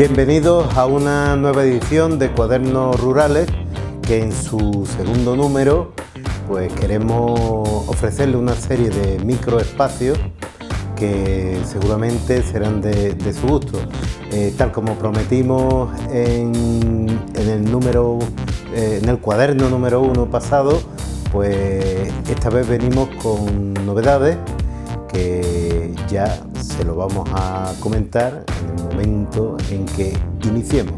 Bienvenidos a una nueva edición de Cuadernos Rurales, que en su segundo número pues queremos ofrecerle una serie de microespacios que seguramente serán de su gusto. Tal como prometimos en el cuaderno número 1 pasado, pues esta vez venimos con novedades que ya se lo vamos a comentar en el momento en que iniciemos.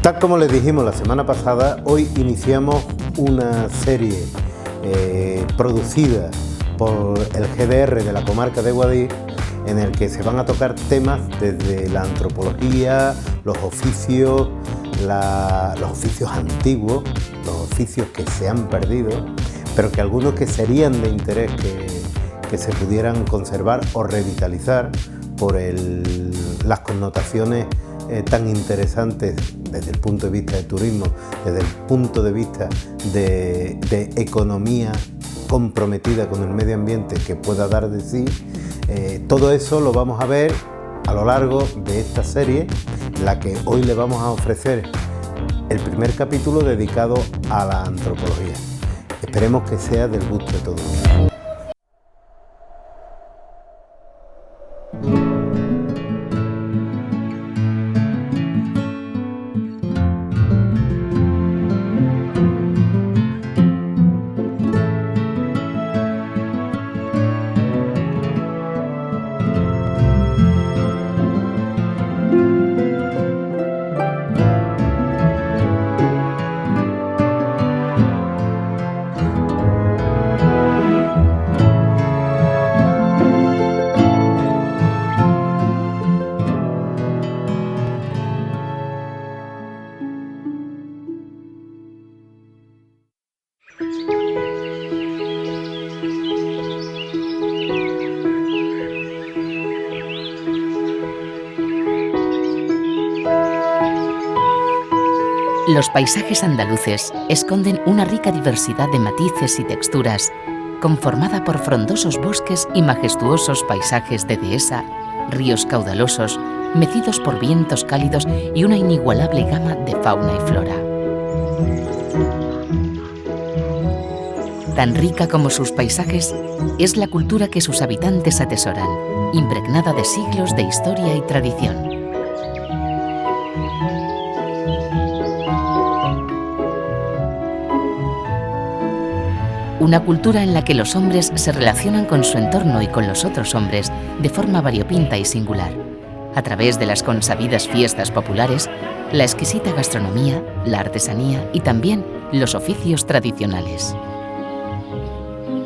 Tal como les dijimos la semana pasada, hoy iniciamos una serie producida por el GDR de la comarca de Guadix, en el que se van a tocar temas desde la antropología, los oficios antiguos, los oficios que se han perdido, pero que algunos que serían de interés que se pudieran conservar o revitalizar por las connotaciones tan interesantes desde el punto de vista de turismo, desde el punto de vista de economía comprometida con el medio ambiente que pueda dar de sí. Todo eso lo vamos a ver a lo largo de esta serie, en la que hoy le vamos a ofrecer el primer capítulo dedicado a la antropología. Esperemos que sea del gusto de todos. Los paisajes andaluces esconden una rica diversidad de matices y texturas, conformada por frondosos bosques y majestuosos paisajes de dehesa, ríos caudalosos, mecidos por vientos cálidos y una inigualable gama de fauna y flora. Tan rica como sus paisajes es la cultura que sus habitantes atesoran, impregnada de siglos de historia y tradición. Una cultura en la que los hombres se relacionan con su entorno y con los otros hombres de forma variopinta y singular, a través de las consabidas fiestas populares, la exquisita gastronomía, la artesanía y también los oficios tradicionales.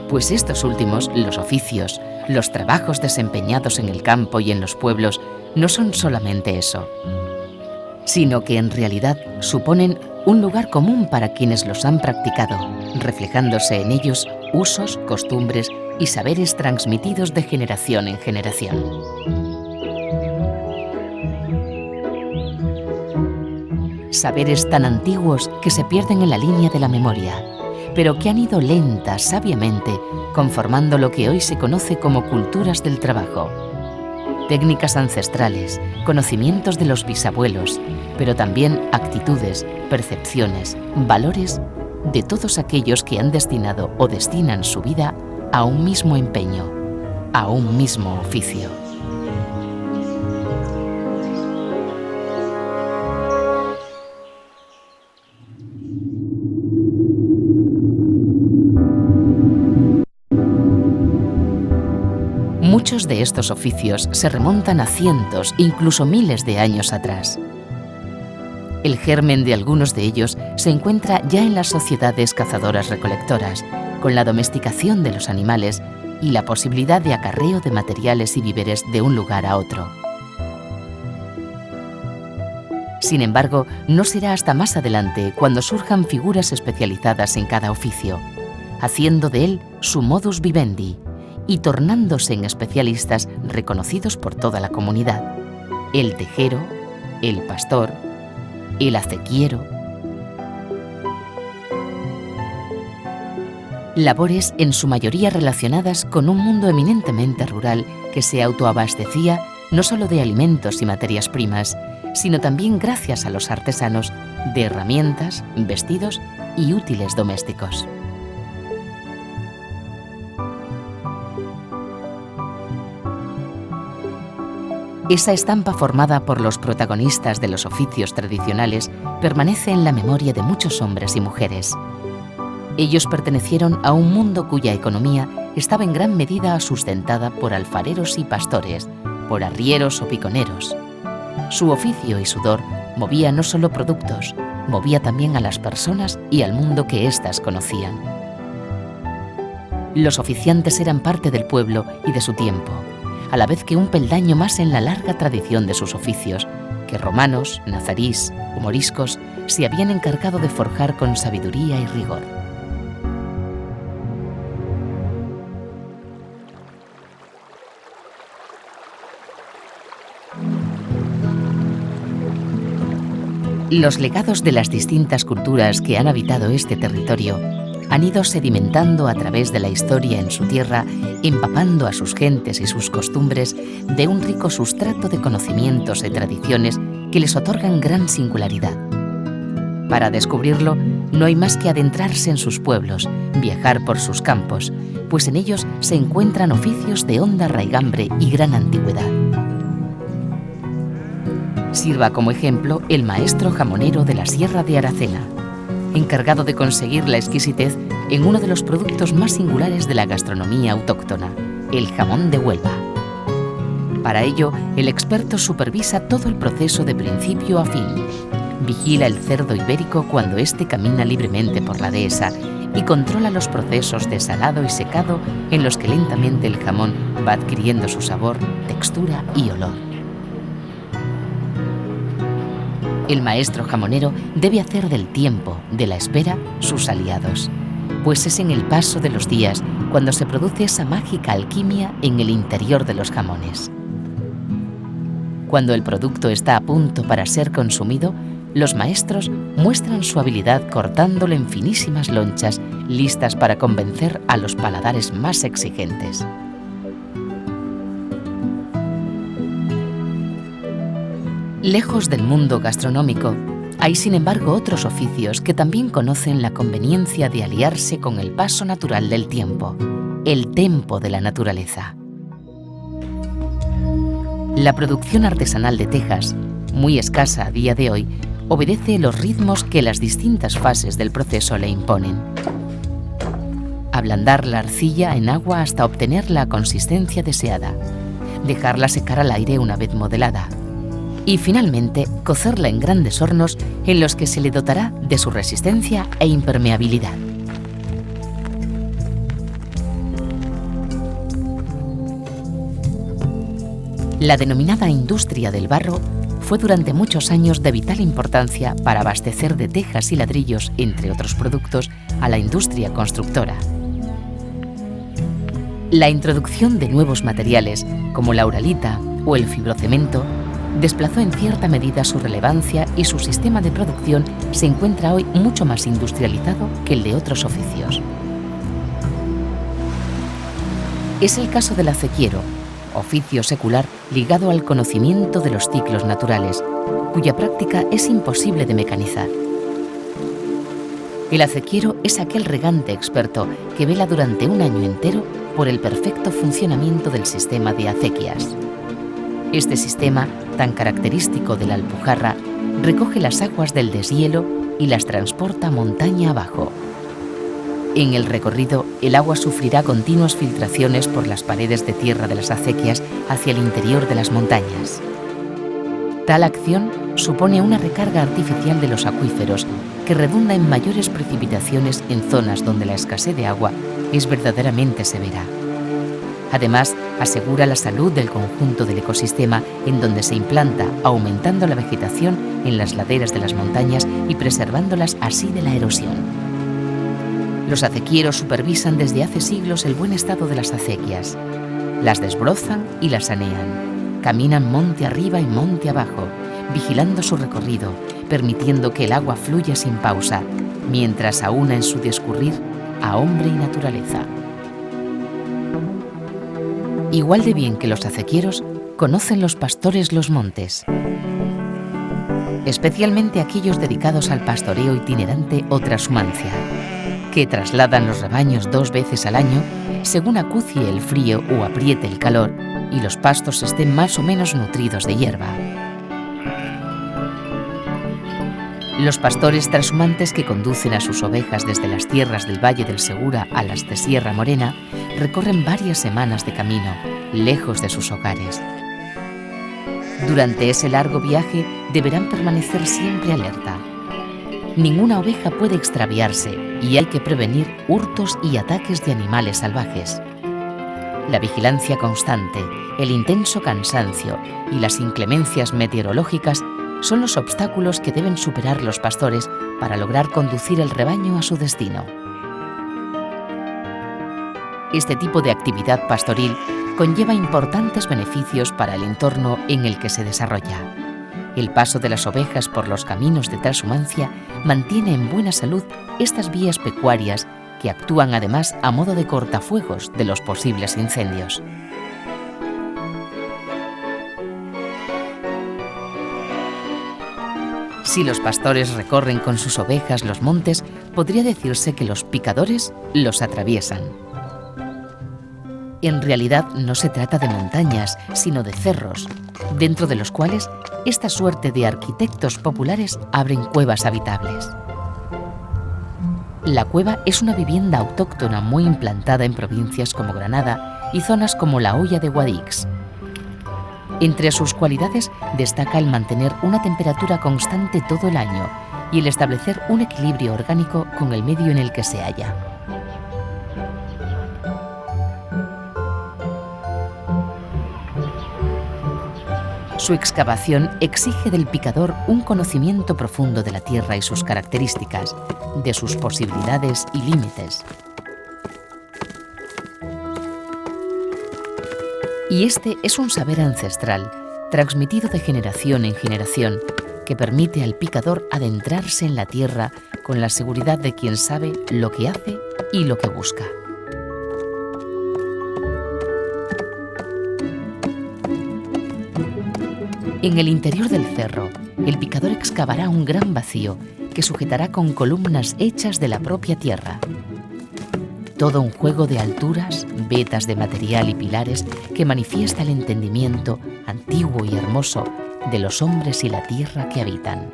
Pues estos últimos, los oficios, los trabajos desempeñados en el campo y en los pueblos, no son solamente eso, sino que en realidad suponen un lugar común para quienes los han practicado, reflejándose en ellos usos, costumbres y saberes transmitidos de generación en generación. Saberes tan antiguos que se pierden en la línea de la memoria, pero que han ido lenta, sabiamente, conformando lo que hoy se conoce como culturas del trabajo. Técnicas ancestrales, conocimientos de los bisabuelos, pero también actitudes, percepciones, valores de todos aquellos que han destinado o destinan su vida a un mismo empeño, a un mismo oficio. Muchos de estos oficios se remontan a cientos, incluso miles de años atrás. El germen de algunos de ellos se encuentra ya en las sociedades cazadoras-recolectoras, con la domesticación de los animales y la posibilidad de acarreo de materiales y víveres de un lugar a otro. Sin embargo, no será hasta más adelante cuando surjan figuras especializadas en cada oficio, haciendo de él su modus vivendi y tornándose en especialistas reconocidos por toda la comunidad: el tejero, el pastor, el acequiero. Labores en su mayoría relacionadas con un mundo eminentemente rural que se autoabastecía no solo de alimentos y materias primas, sino también, gracias a los artesanos, de herramientas, vestidos y útiles domésticos. Esa estampa formada por los protagonistas de los oficios tradicionales permanece en la memoria de muchos hombres y mujeres. Ellos pertenecieron a un mundo cuya economía estaba en gran medida sustentada por alfareros y pastores, por arrieros o piconeros. Su oficio y sudor movía no solo productos, movía también a las personas y al mundo que éstas conocían. Los oficiantes eran parte del pueblo y de su tiempo, a la vez que un peldaño más en la larga tradición de sus oficios, que romanos, nazarís o moriscos se habían encargado de forjar con sabiduría y rigor. Los legados de las distintas culturas que han habitado este territorio han ido sedimentando a través de la historia en su tierra, empapando a sus gentes y sus costumbres de un rico sustrato de conocimientos y tradiciones que les otorgan gran singularidad. Para descubrirlo, no hay más que adentrarse en sus pueblos, viajar por sus campos, pues en ellos se encuentran oficios de honda raigambre y gran antigüedad. Sirva como ejemplo el maestro jamonero de la Sierra de Aracena, encargado de conseguir la exquisitez en uno de los productos más singulares de la gastronomía autóctona, el jamón de Huelva. Para ello, el experto supervisa todo el proceso de principio a fin, vigila el cerdo ibérico cuando éste camina libremente por la dehesa y controla los procesos de salado y secado en los que lentamente el jamón va adquiriendo su sabor, textura y olor. El maestro jamonero debe hacer del tiempo, de la espera, sus aliados, pues es en el paso de los días cuando se produce esa mágica alquimia en el interior de los jamones. Cuando el producto está a punto para ser consumido, los maestros muestran su habilidad cortándolo en finísimas lonchas, listas para convencer a los paladares más exigentes. Lejos del mundo gastronómico, hay sin embargo otros oficios que también conocen la conveniencia de aliarse con el paso natural del tiempo, el tempo de la naturaleza. La producción artesanal de tejas, muy escasa a día de hoy, obedece los ritmos que las distintas fases del proceso le imponen. Ablandar la arcilla en agua hasta obtener la consistencia deseada, dejarla secar al aire una vez modelada, y finalmente cocerla en grandes hornos en los que se le dotará de su resistencia e impermeabilidad. La denominada industria del barro fue durante muchos años de vital importancia para abastecer de tejas y ladrillos, entre otros productos, a la industria constructora. La introducción de nuevos materiales, como la uralita o el fibrocemento, desplazó en cierta medida su relevancia y su sistema de producción se encuentra hoy mucho más industrializado que el de otros oficios. Es el caso del acequiero, oficio secular ligado al conocimiento de los ciclos naturales, cuya práctica es imposible de mecanizar. El acequiero es aquel regante experto que vela durante un año entero por el perfecto funcionamiento del sistema de acequias. Este sistema, tan característico de la Alpujarra, recoge las aguas del deshielo y las transporta montaña abajo. En el recorrido, el agua sufrirá continuas filtraciones por las paredes de tierra de las acequias hacia el interior de las montañas. Tal acción supone una recarga artificial de los acuíferos que redunda en mayores precipitaciones en zonas donde la escasez de agua es verdaderamente severa. Además, asegura la salud del conjunto del ecosistema en donde se implanta, aumentando la vegetación en las laderas de las montañas y preservándolas así de la erosión. Los acequieros supervisan desde hace siglos el buen estado de las acequias. Las desbrozan y las sanean. Caminan monte arriba y monte abajo, vigilando su recorrido, permitiendo que el agua fluya sin pausa, mientras aúna en su discurrir a hombre y naturaleza. Igual de bien que los acequieros, conocen los pastores los montes, especialmente aquellos dedicados al pastoreo itinerante o trashumancia, que trasladan los rebaños 2 veces al año según acucie el frío o apriete el calor y los pastos estén más o menos nutridos de hierba. Los pastores trashumantes que conducen a sus ovejas desde las tierras del Valle del Segura a las de Sierra Morena recorren varias semanas de camino, lejos de sus hogares. Durante ese largo viaje deberán permanecer siempre alerta. Ninguna oveja puede extraviarse y hay que prevenir hurtos y ataques de animales salvajes. La vigilancia constante, el intenso cansancio y las inclemencias meteorológicas son los obstáculos que deben superar los pastores para lograr conducir el rebaño a su destino. Este tipo de actividad pastoril conlleva importantes beneficios para el entorno en el que se desarrolla. El paso de las ovejas por los caminos de trashumancia mantiene en buena salud estas vías pecuarias que actúan además a modo de cortafuegos de los posibles incendios. Si los pastores recorren con sus ovejas los montes, podría decirse que los picadores los atraviesan. En realidad no se trata de montañas, sino de cerros, dentro de los cuales esta suerte de arquitectos populares abren cuevas habitables. La cueva es una vivienda autóctona muy implantada en provincias como Granada y zonas como la Hoya de Guadix. Entre sus cualidades destaca el mantener una temperatura constante todo el año y el establecer un equilibrio orgánico con el medio en el que se halla. Su excavación exige del picador un conocimiento profundo de la tierra y sus características, de sus posibilidades y límites. Y este es un saber ancestral, transmitido de generación en generación, que permite al picador adentrarse en la tierra con la seguridad de quien sabe lo que hace y lo que busca. En el interior del cerro, el picador excavará un gran vacío que sujetará con columnas hechas de la propia tierra. Todo un juego de alturas, vetas de material y pilares que manifiesta el entendimiento antiguo y hermoso de los hombres y la tierra que habitan.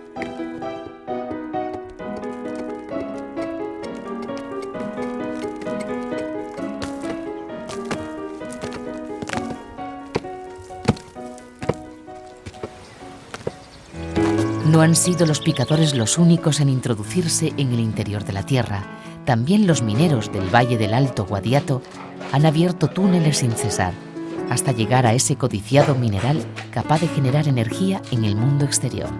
No han sido los picadores los únicos en introducirse en el interior de la tierra. También los mineros del Valle del Alto Guadiato han abierto túneles sin cesar, hasta llegar a ese codiciado mineral capaz de generar energía en el mundo exterior.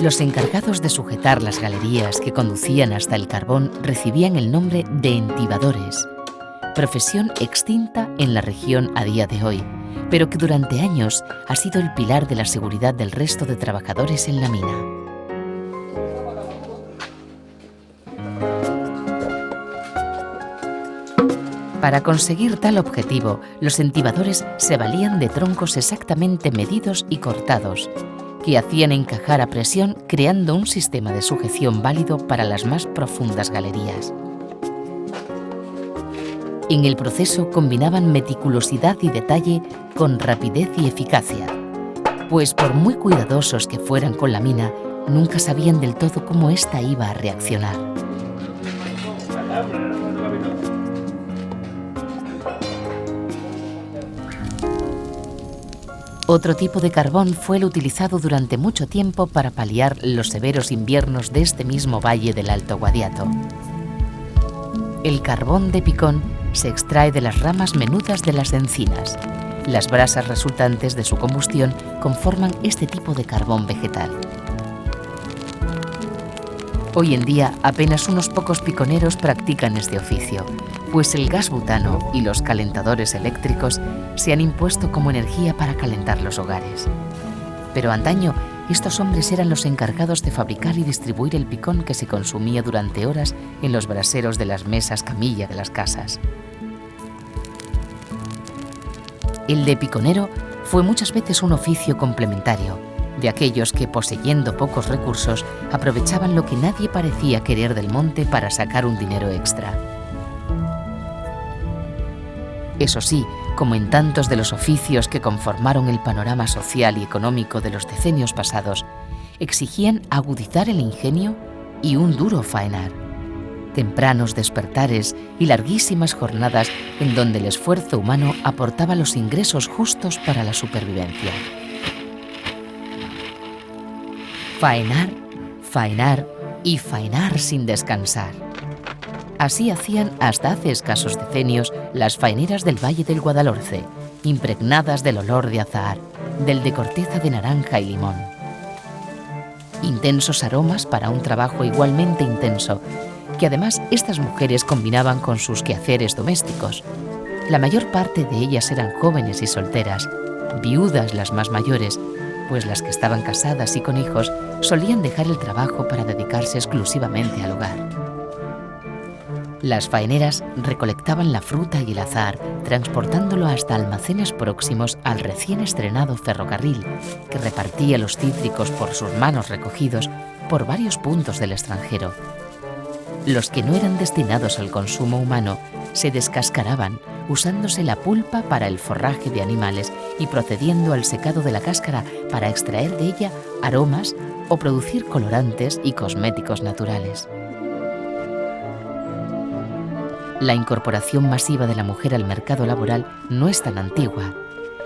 Los encargados de sujetar las galerías que conducían hasta el carbón recibían el nombre de entibadores, profesión extinta en la región a día de hoy, pero que durante años ha sido el pilar de la seguridad del resto de trabajadores en la mina. Para conseguir tal objetivo, los entibadores se valían de troncos exactamente medidos y cortados, que hacían encajar a presión creando un sistema de sujeción válido para las más profundas galerías. En el proceso combinaban meticulosidad y detalle con rapidez y eficacia, pues por muy cuidadosos que fueran con la mina, nunca sabían del todo cómo ésta iba a reaccionar. Otro tipo de carbón fue el utilizado durante mucho tiempo para paliar los severos inviernos de este mismo valle del Alto Guadiato. El carbón de picón se extrae de las ramas menudas de las encinas. Las brasas resultantes de su combustión conforman este tipo de carbón vegetal. Hoy en día apenas unos pocos piconeros practican este oficio, pues el gas butano y los calentadores eléctricos se han impuesto como energía para calentar los hogares. Pero antaño, estos hombres eran los encargados de fabricar y distribuir el picón que se consumía durante horas en los braseros de las mesas camilla de las casas. El de piconero fue muchas veces un oficio complementario, de aquellos que, poseyendo pocos recursos, aprovechaban lo que nadie parecía querer del monte para sacar un dinero extra. Eso sí, como en tantos de los oficios que conformaron el panorama social y económico de los decenios pasados, exigían agudizar el ingenio y un duro faenar. Tempranos despertares y larguísimas jornadas en donde el esfuerzo humano aportaba los ingresos justos para la supervivencia. Faenar, faenar y faenar sin descansar. Así hacían hasta hace escasos decenios las faeneras del Valle del Guadalhorce, impregnadas del olor de azahar, del de corteza de naranja y limón. Intensos aromas para un trabajo igualmente intenso, que además estas mujeres combinaban con sus quehaceres domésticos. La mayor parte de ellas eran jóvenes y solteras, viudas las más mayores, pues las que estaban casadas y con hijos solían dejar el trabajo para dedicarse exclusivamente al hogar. Las faeneras recolectaban la fruta y el azahar, transportándolo hasta almacenes próximos al recién estrenado ferrocarril, que repartía los cítricos por sus manos recogidos por varios puntos del extranjero. Los que no eran destinados al consumo humano se descascaraban, usándose la pulpa para el forraje de animales y procediendo al secado de la cáscara para extraer de ella aromas o producir colorantes y cosméticos naturales. La incorporación masiva de la mujer al mercado laboral no es tan antigua.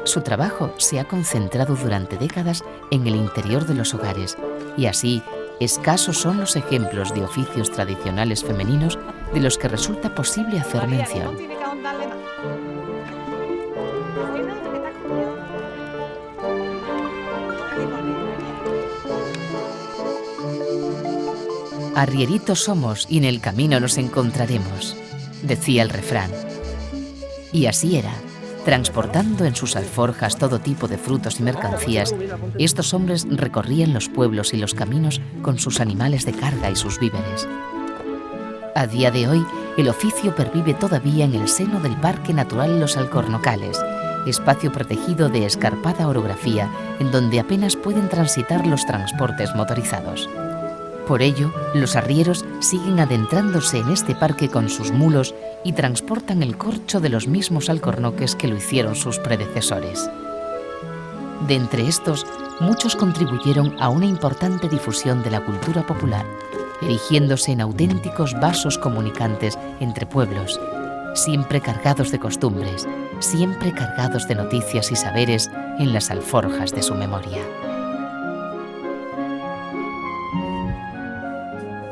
Su trabajo se ha concentrado durante décadas en el interior de los hogares y así escasos son los ejemplos de oficios tradicionales femeninos de los que resulta posible hacer mención. Arrieritos somos y en el camino nos encontraremos. decía el refrán. Y así era. Transportando en sus alforjas todo tipo de frutos y mercancías, estos hombres recorrían los pueblos y los caminos con sus animales de carga y sus víveres. A día de hoy, el oficio pervive todavía en el seno del Parque Natural Los Alcornocales, espacio protegido de escarpada orografía en donde apenas pueden transitar los transportes motorizados. Por ello, los arrieros siguen adentrándose en este parque con sus mulos y transportan el corcho de los mismos alcornoques que lo hicieron sus predecesores. De entre estos, muchos contribuyeron a una importante difusión de la cultura popular, erigiéndose en auténticos vasos comunicantes entre pueblos, siempre cargados de costumbres, siempre cargados de noticias y saberes en las alforjas de su memoria.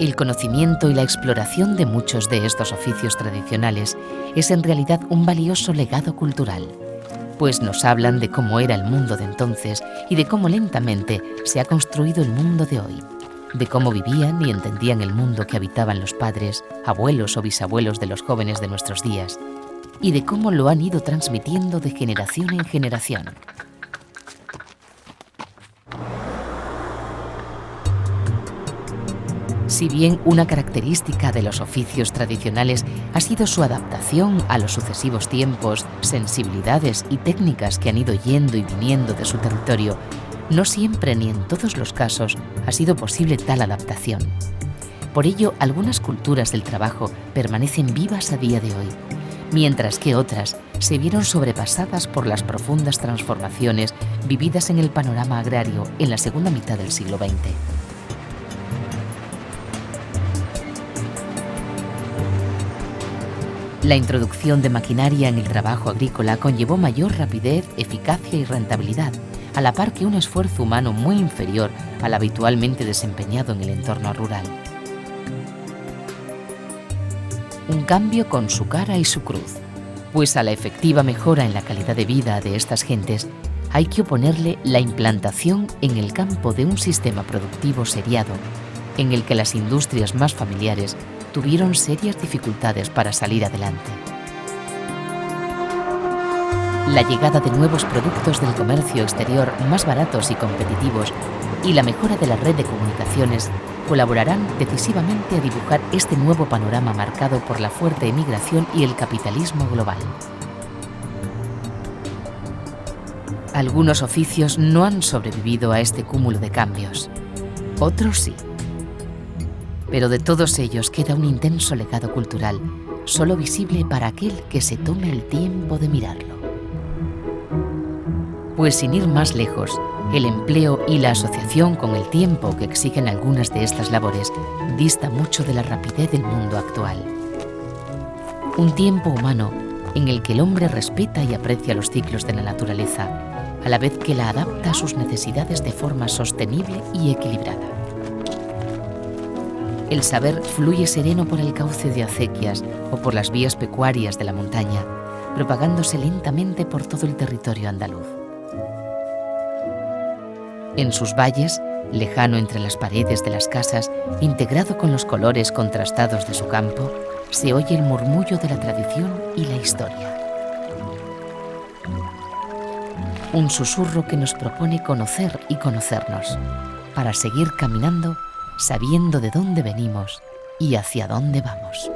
El conocimiento y la exploración de muchos de estos oficios tradicionales es en realidad un valioso legado cultural, pues nos hablan de cómo era el mundo de entonces y de cómo lentamente se ha construido el mundo de hoy, de cómo vivían y entendían el mundo que habitaban los padres, abuelos o bisabuelos de los jóvenes de nuestros días, y de cómo lo han ido transmitiendo de generación en generación. Si bien una característica de los oficios tradicionales ha sido su adaptación a los sucesivos tiempos, sensibilidades y técnicas que han ido yendo y viniendo de su territorio, no siempre ni en todos los casos ha sido posible tal adaptación. Por ello, algunas culturas del trabajo permanecen vivas a día de hoy, mientras que otras se vieron sobrepasadas por las profundas transformaciones vividas en el panorama agrario en la segunda mitad del siglo XX. La introducción de maquinaria en el trabajo agrícola conllevó mayor rapidez, eficacia y rentabilidad, a la par que un esfuerzo humano muy inferior al habitualmente desempeñado en el entorno rural. Un cambio con su cara y su cruz, pues a la efectiva mejora en la calidad de vida de estas gentes hay que oponerle la implantación en el campo de un sistema productivo seriado, en el que las industrias más familiares tuvieron serias dificultades para salir adelante. La llegada de nuevos productos del comercio exterior más baratos y competitivos y la mejora de la red de comunicaciones colaborarán decisivamente a dibujar este nuevo panorama marcado por la fuerte emigración y el capitalismo global. Algunos oficios no han sobrevivido a este cúmulo de cambios, otros sí. Pero de todos ellos queda un intenso legado cultural, solo visible para aquel que se tome el tiempo de mirarlo. Pues sin ir más lejos, el empleo y la asociación con el tiempo que exigen algunas de estas labores dista mucho de la rapidez del mundo actual. Un tiempo humano en el que el hombre respeta y aprecia los ciclos de la naturaleza, a la vez que la adapta a sus necesidades de forma sostenible y equilibrada. El saber fluye sereno por el cauce de acequias o por las vías pecuarias de la montaña, propagándose lentamente por todo el territorio andaluz. En sus valles, lejano entre las paredes de las casas, integrado con los colores contrastados de su campo, se oye el murmullo de la tradición y la historia. Un susurro que nos propone conocer y conocernos, para seguir caminando sabiendo de dónde venimos y hacia dónde vamos.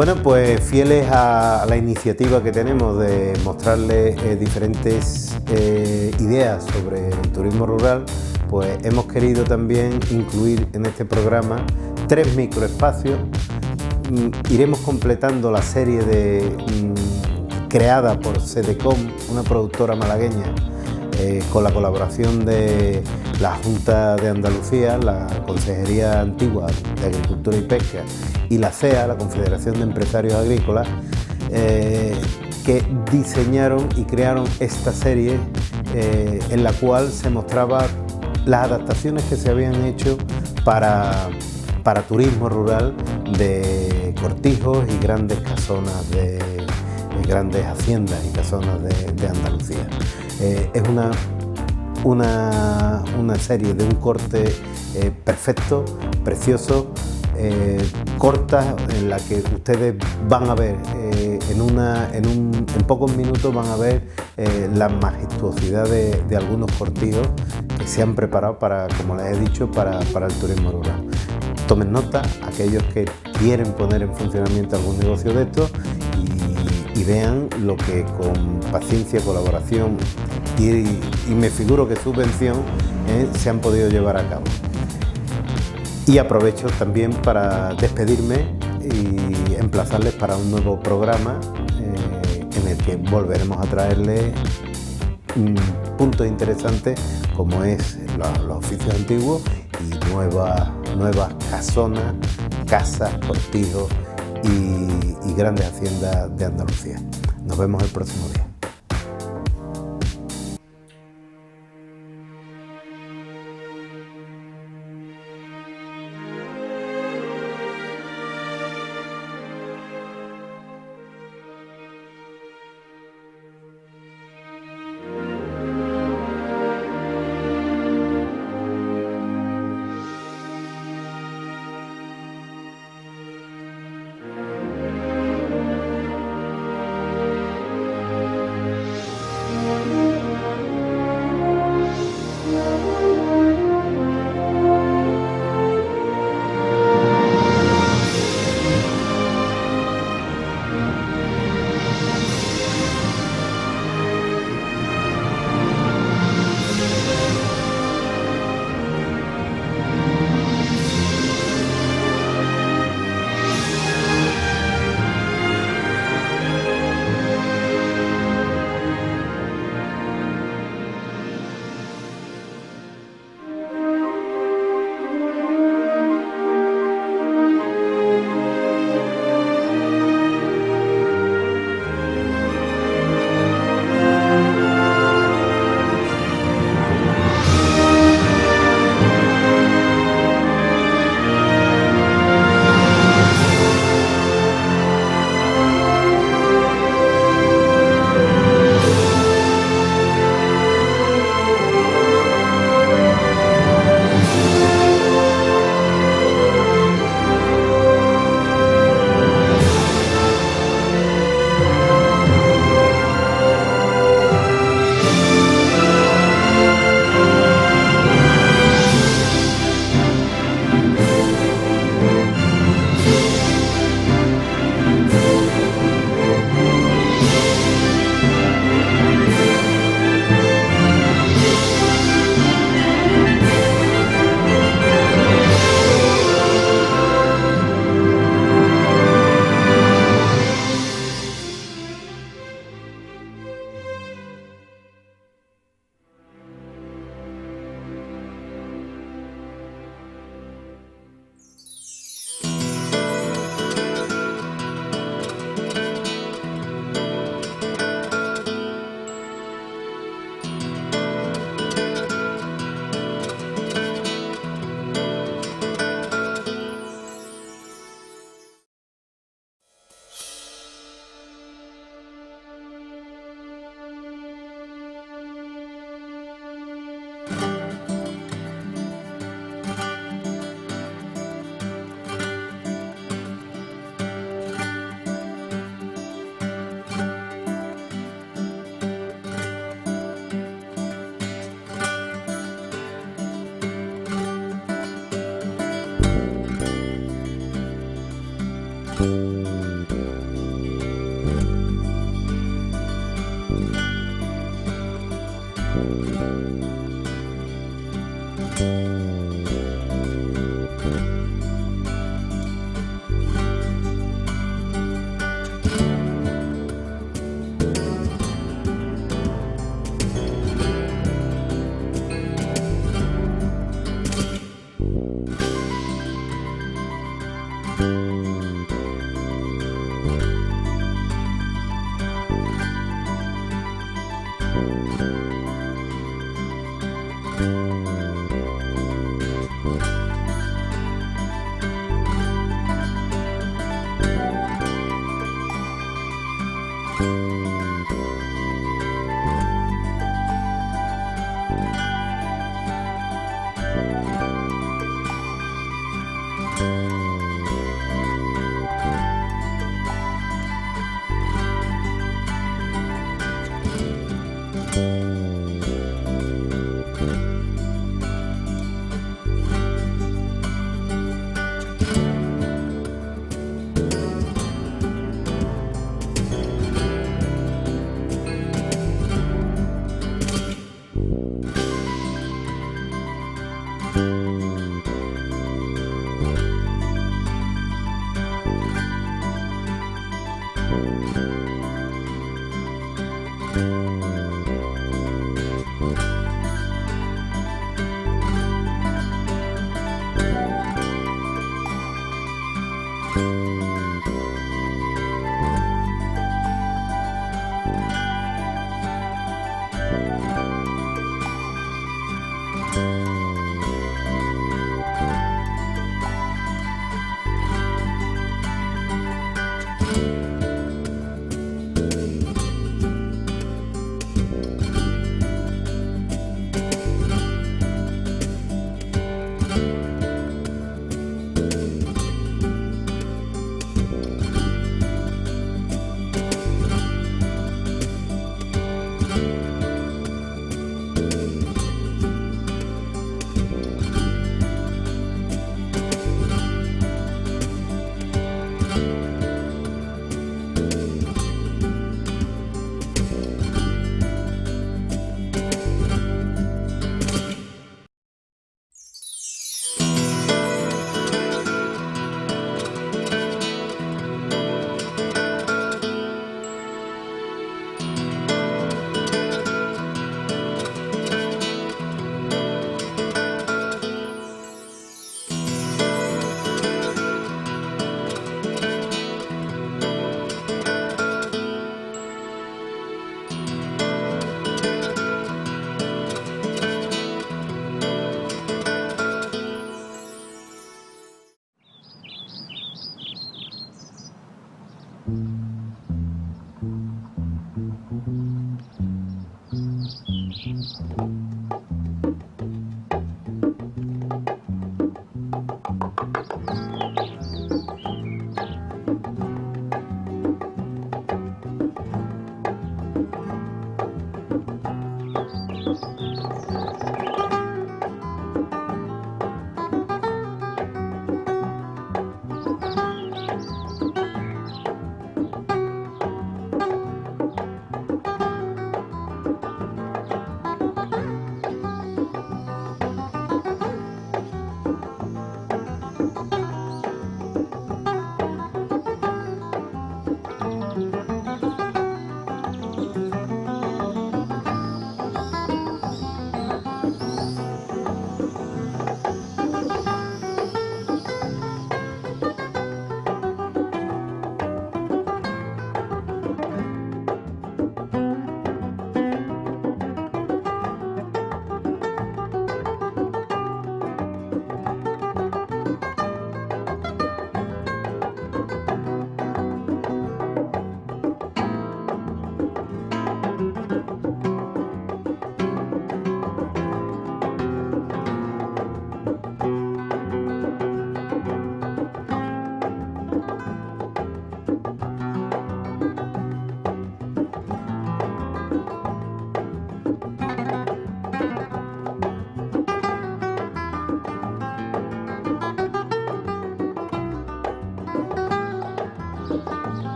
Bueno, pues fieles a la iniciativa que tenemos de mostrarles diferentes ideas sobre el turismo rural, pues hemos querido también incluir en este programa 3 microespacios. Iremos completando la serie creada por Sedecom, una productora malagueña, con la colaboración de la Junta de Andalucía, la Consejería Antigua de Agricultura y Pesca y la CEA, la Confederación de Empresarios Agrícolas, que diseñaron y crearon esta serie en la cual se mostraba las adaptaciones que se habían hecho para turismo rural de cortijos y grandes casonas grandes haciendas y casonas de Andalucía. Es una serie de un corte perfecto, precioso, corta, en la que ustedes van a ver en pocos minutos van a ver la majestuosidad de algunos cortijos que se han preparado para, como les he dicho, para el turismo rural. Tomen nota, aquellos que quieren poner en funcionamiento algún negocio de estos y vean lo que con paciencia, colaboración y me figuro que subvención se han podido llevar a cabo. Y aprovecho también para despedirme y emplazarles para un nuevo programa en el que volveremos a traerles puntos interesantes como es los oficios antiguos y nuevas casonas, casas, cortijos y grandes haciendas de Andalucía. Nos vemos el próximo día.